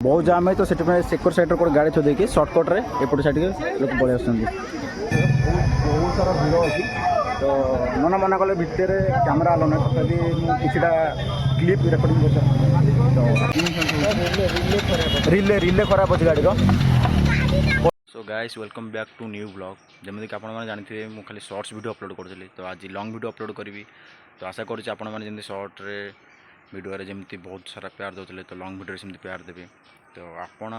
बहुत जाम है तो सेक्टर साइड को गाड़ी थोड़ी देखिए सर्टकट रे एपट साइड लोक पलि आस बहुत सारा भिड़ अच्छी तो नना मना कले भितर कैमेरा आलो ना तथापि किसीटा क्लिप रेकर्डिंग कर रिले रिले खराब अच्छे गाड़ी so guys welcome back to new blog जमी कि आपने जानते मुझे खाली शॉर्ट्स वीडियो अपलोड करी तो आज लॉन्ग वीडियो अपलोड करी तो आशा करुँच आपने शॉर्ट रे वीडियो रे जमी बहुत सारा प्यार दौले तो लॉन्ग वीडियो सेमती प्यार देवे तो आपण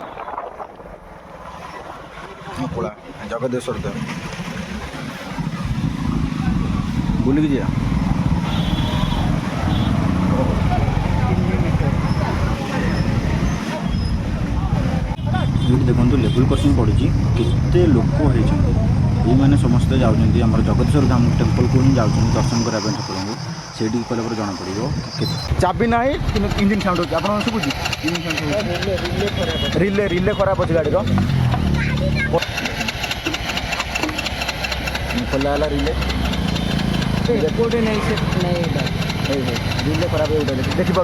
जगदेश्वर देव बुलिक जा देखो लेवल क्रॉसिंग पड़ी केते लोक ये मैंने समस्ते जाऊँगी आम जगदेश्वर धाम टेम्पल को ही जाऊँ दर्शन करने ठाकुर को से कला जना पड़ो चाबी ना इंजिन साउंड होती आप शुभुच रिले रिले खराब अच्छे गाड़ी खोला रिले रिले खराब देखिपे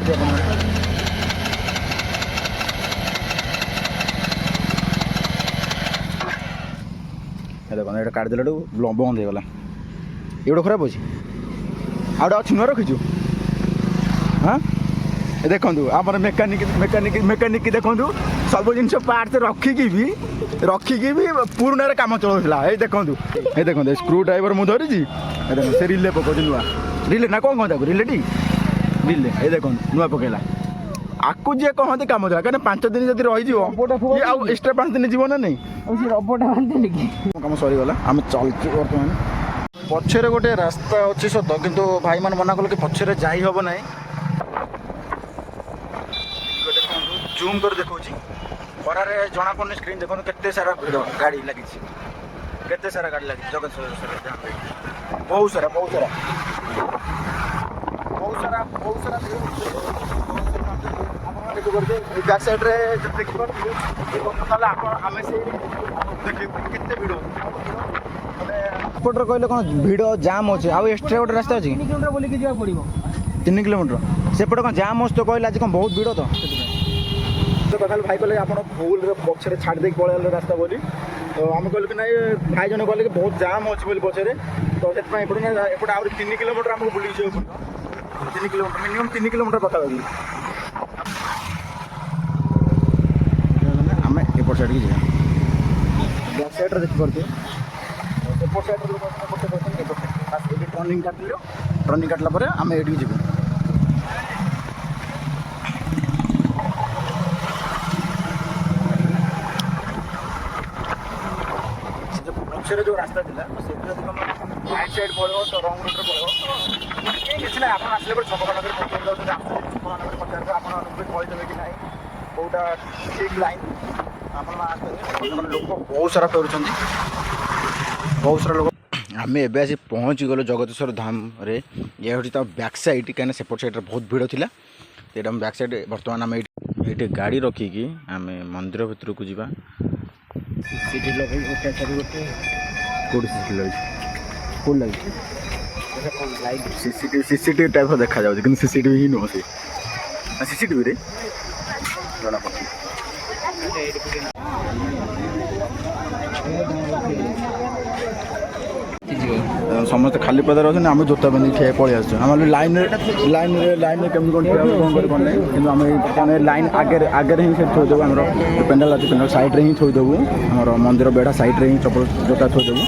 देखो ये काटिदेला बंद हो गला ये खराब अच्छे आउट अच्छी नुआ रखीचु हाँ देखो आम मेकानिक मेकानिक मेकानिक देखो सब जिन पार्ट रखिकी भी पुराना कम चलाऊला ये देखो स्क्रू ड्राइवर मुझे धरी से रिले पकाऊ नुआ रिले ना कौन कहता रिले टी रिले ये देखो नुआ पकेला आकु जी कहते कम चला कहीं 5 दिन जब रही एक्सट्रा 5 दिन जीव ना नहीं कम सरीगला आम चलती बर्तमान पछरे गोटे रास्ता अच्छी सत किंतु भाई मान मना कल कि पछरे जाई हब ना जूम कर देखा खरारे जना पड़े स्क्रीन देखो केते सारा भिड़ गाड़ी लगी केते सारा गाड़ी लगी जगदेश्वर बहुत सारा बहुत सारा बहुत सारा बहुत सारा बैक साइड रे देखिए आम से केते भिड़ एपटर कहले कौन भिड़ जाम अच्छे आउ एक्सट्रा गोटे रास्ता अच्छी 3 किलोमीटर बोलिक जावा पड़ो 3 किलोमीटर सेपटे कौन जाम अच्छे तो कहले आज कौन बहुत भिड़ तो कथा भाई कहले आप भूल पक्षे छाड़ दे पलैल रास्ता बोली तो आम कहलु कि ना भाई जन कहले कि बहुत जाम अच्छे बोली पछरे तो से एपटे आउट 3 किलोमीटर आमको बुलिक जावा पड़ो 3 किलोमीटर मिनिमम 3 किलोमीटर पाखापाखि आम एपट साइड की जाए बैक साइड देखिपे एपट साइड टर्निंग काटिल टर्निंग काटला आम ये जीव पक्षर जो रास्ता थी राइट साइड पड़ो तो रंग रूट पड़ो किसी ना आप आसले छक मानक पचार आप कहीदेवे कि ना कौटा ठीक लाइन आप लोग बहुत सारा फेरुंट बहुत सारा लोग आम एवं आसी पहुँची गलो जगदेश्वर धाम रे ये हूँ बैक साइड कहीं सेपट साइड बहुत भिड़ था तो ये बैक साइड बर्तमान आम ये गाड़ी रखिकी आम मंदिर भर को जावा सीसीटी लगे कौट लगे सीसीटीवी टाइप देखा जाऊँ कि सीसीटीवी ही नुह से सीसीटीवी रे जना पड़े समस्त खाली पदार अच्छे आम जोता बांधिक ठिया पलि आस लाइन लाइन कमी कौन ठिया कौन ना कि आम लाइन आगे आगे ही थोदेबू आम पेंडाल अच्छे पेंडाल साइड्रे ही थोदेबू आम मंदिर बेढ़ा साइड्रे ही चप्पल जोता थोदेबू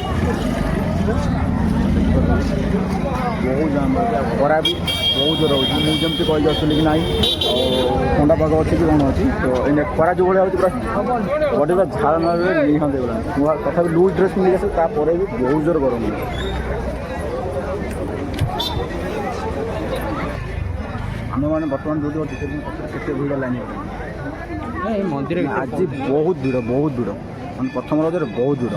बहुत जाम खरा भी बहुत जोर हो जमी कही आसली कि ना ठंडा पाग अच्छी कि कौन अच्छी तो ये खरा जो भाई पूरा बड़ी पूरा झाड़ निहत होगा तथा लुज ड्रेस पिंधिक आसे तापर भी बहुत जोर गरम आम मैंने बर्तमान जो केते भिड़ लाइन मंदिर आज बहुत भिड़ मैं प्रथम रज बहुत भिड़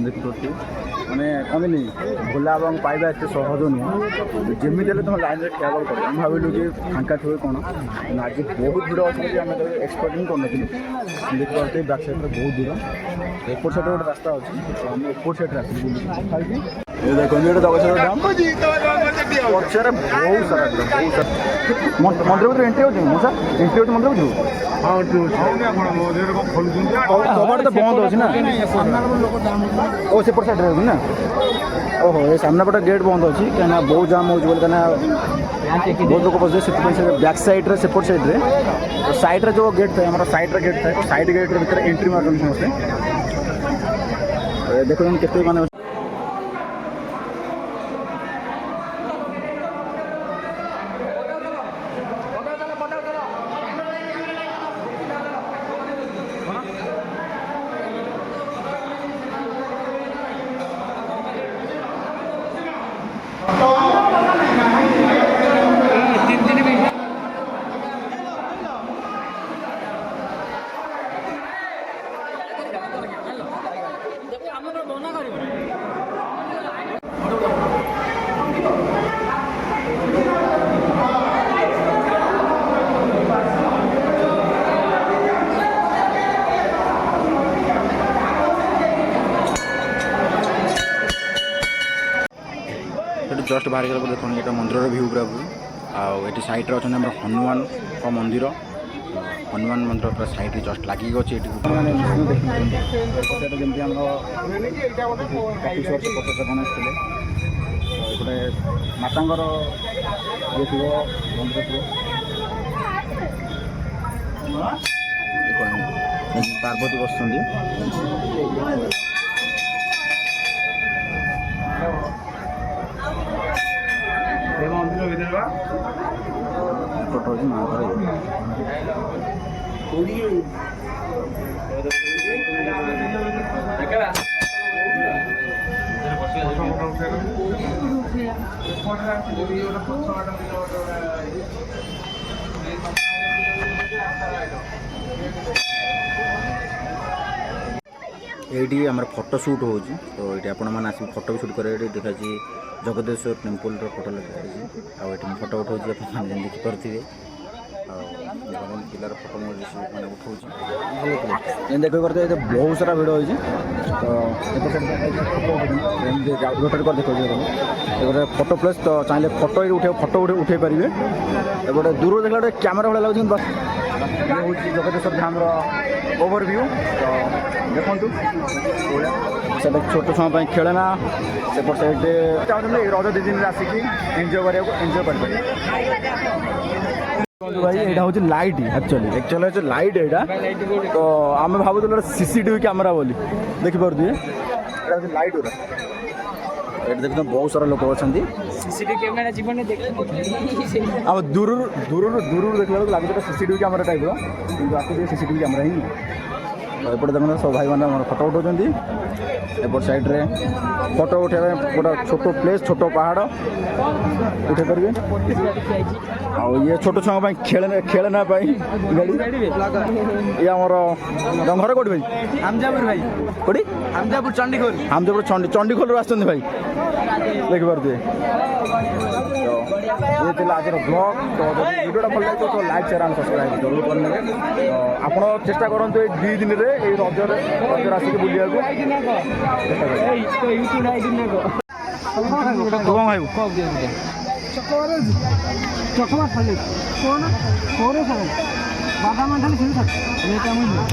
देखिए मैंने कहनी भोला और पाइबा एत सहज नुह जमी तुम लाइन में ठिया कर भाविलु कि फांका थे कौन आज बहुत भिड़ अच्छे आम एक्सपेक्ट ही करनी देखिए बैक साइड बहुत भिड़ एपट साइड गोटे रास्ता अच्छी तो आम एपट साइड आस ये देखो ये जगत डैम पछारे बहुत सारा मंदिर भीतर एंट्री होती मौसा एंट्री होती मंदिर भीतर कबाट तो बंद अच्छे ना ओ सेपट साइड ना ओहो ये सामने पटे गेट बंद अच्छी कहीं बहुत जाम हो बहुत लोग बस बैक साइड रे सेपट साइड रे साइड रे जो गेट था हमारा साइड रे गेट था साइड गेट रे भीतर एंट्री मारन समस्ते देखो केते माने जस्ट बाहर गला देखो ये मंदिर भ्यू पूरा आउट सैड्रे अच्छा हनुमान का मंदिर हनुमान मंदिर पूरा सैड्रे जस्ट लगे अच्छे गोटे मातांर ये थी मंदिर पार्वती बस फोटो ये आम फोटो शूट हो तो ये आपण मैंने आस फोटो भी शूट कर देखा जगदेश्वर टेम्पल फोटो लगे फोटो उठाऊँ देखिपे पिलार फोटो मैंने उठाऊँ देख करते बहुत सारा भिड़ हो रोटेट कर देखो गोटे फोटो प्लेस तो चाहिए फोटो उठे पारे गोटे दूर देखला गोटे कैमेरा भाई लगे बस ये हूँ जगदेश्वर धाम ओवरव्यू तो देखूँ से छोट छुआ खेलना सेपट साइड चाहते रज 2 दिन आसिक एंजय कर भाई यहाँ हूँ लाइट एक्चुअली लाइट यहाँ तो आम भावुल सीसीटीवी कैमेरा बोली देखिपे लाइट गुरा ये देखते बहुत सारा लोक अच्छा दूर दूर दूर देखला लगे सीसीटीवी कैमेरा टाइप आपको सीसीटीवी कैमेरा ही एपटे देखते सब भाई मैंने फोटो उठाऊँ एपट साइड्रे फोटो उठे गोटे छोट प्लेस छोट पहाड़ उठे पारे ये छोट छुआ खेलना गाड़ी ये आमर घर कौट भाई हमजापुर भाई कौटी हमजापुर चंडीखोल भाई देखिपे ये आज ब्लॉग तो वीडियोटा भल लगे तो लाइक शेयर एंड सब्सक्राइब जरूर करने आप चेष्टा करूँ 2 दिन में रजर आसिक बुलिया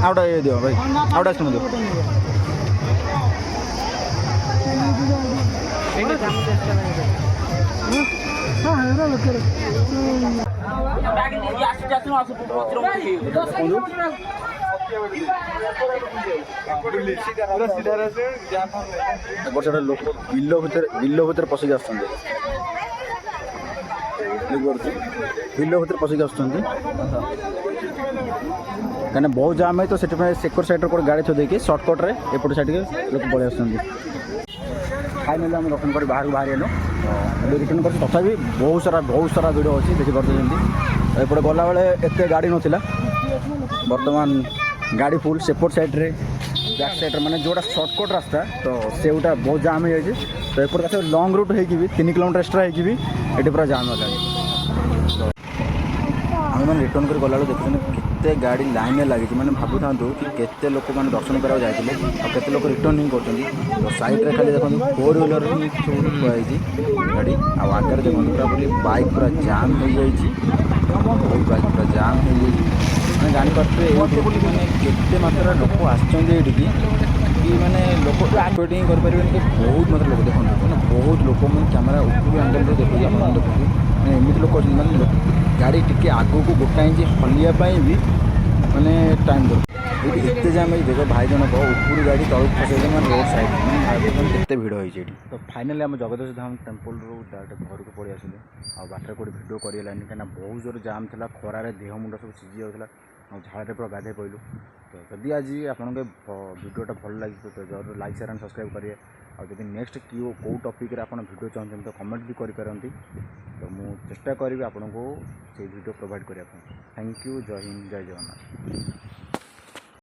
आउटा ये दियो भाई आउटा दियो लोक बिल भर पशिक बिल भर पशिक कहीं बहुत जाम है तो सेक्टर साइड गाड़ी थो देखिए सर्टकट रे एपट साइड लोक पलि आस फाइनाली आम दर्शन कर बाहर बाहर आलु रिटर्न कर तथापि बहुत सारा भिड़ अच्छी देखिपे एपटे गला बेले एत गाड़ी नाला बर्तमान गाड़ी फुल सेपट साइड रे बैक साइड माने जोड़ा सर्टकट रास्ता तो से गोटा बहुत जाम हो जाए तो एपटे लंग रूट हो 3 किलोमीटर एक्सट्रा हो पूरा जाम हो आम रिटर्न कर गला देखुन केते गाड़ी लाइन लगी मैंने भावु था कि केते लोक मैंने दर्शन करा जाते और लोक रिटर्न ही कर तो सैड्रे खाली देखो 4 व्हीलर ही सब थुआई गाड़ी आगे देखो पूरा पूरी बाइक पूरा जाम हो बहुत बाइक पूरा जाम हो मैंने जापारे ये मैंने केते मात्रा लोक आसटी कि मैंने लोक एक्सपेक्ट ही करें कि बहुत मात्रा लोक देखो मैंने बहुत लोक मैंने कैमेरा ऊपर एंगल देखिए देखिए मैंने एमती लोक मैंने गाड़ी टिके आगू को गोटा इंच हलियापाई भी मैंने टाइम दो ये एत जाम देख भाई जनक ऊपर गाड़ी तौक फसैले मैंने रोड साइड मैंने केते भिड़ होती तो फाइनाली आम जगदेश धाम टेम्पल डायरेक्ट घर को पड़े आसिले आ बाटर कोई भिड करानी कहीं बहुत जोर जाम था खरार देह मुंड सब सीझी जाऊला झाड़े पूरा गाधे पड़ू तो जदि आज आपको भिडियोटा भल लगी तो जरूर लाइक शेयर एंड सब्सक्राइब करेंगे और जब नेक्स्ट कौ टॉपिक आप भिडियो चाहते तो कमेंट भी करें तो मुझे चेष्टा करी आपको से भिडियो प्रोवाइड करने। Thank you. जय हिंद जय जगन्नाथ।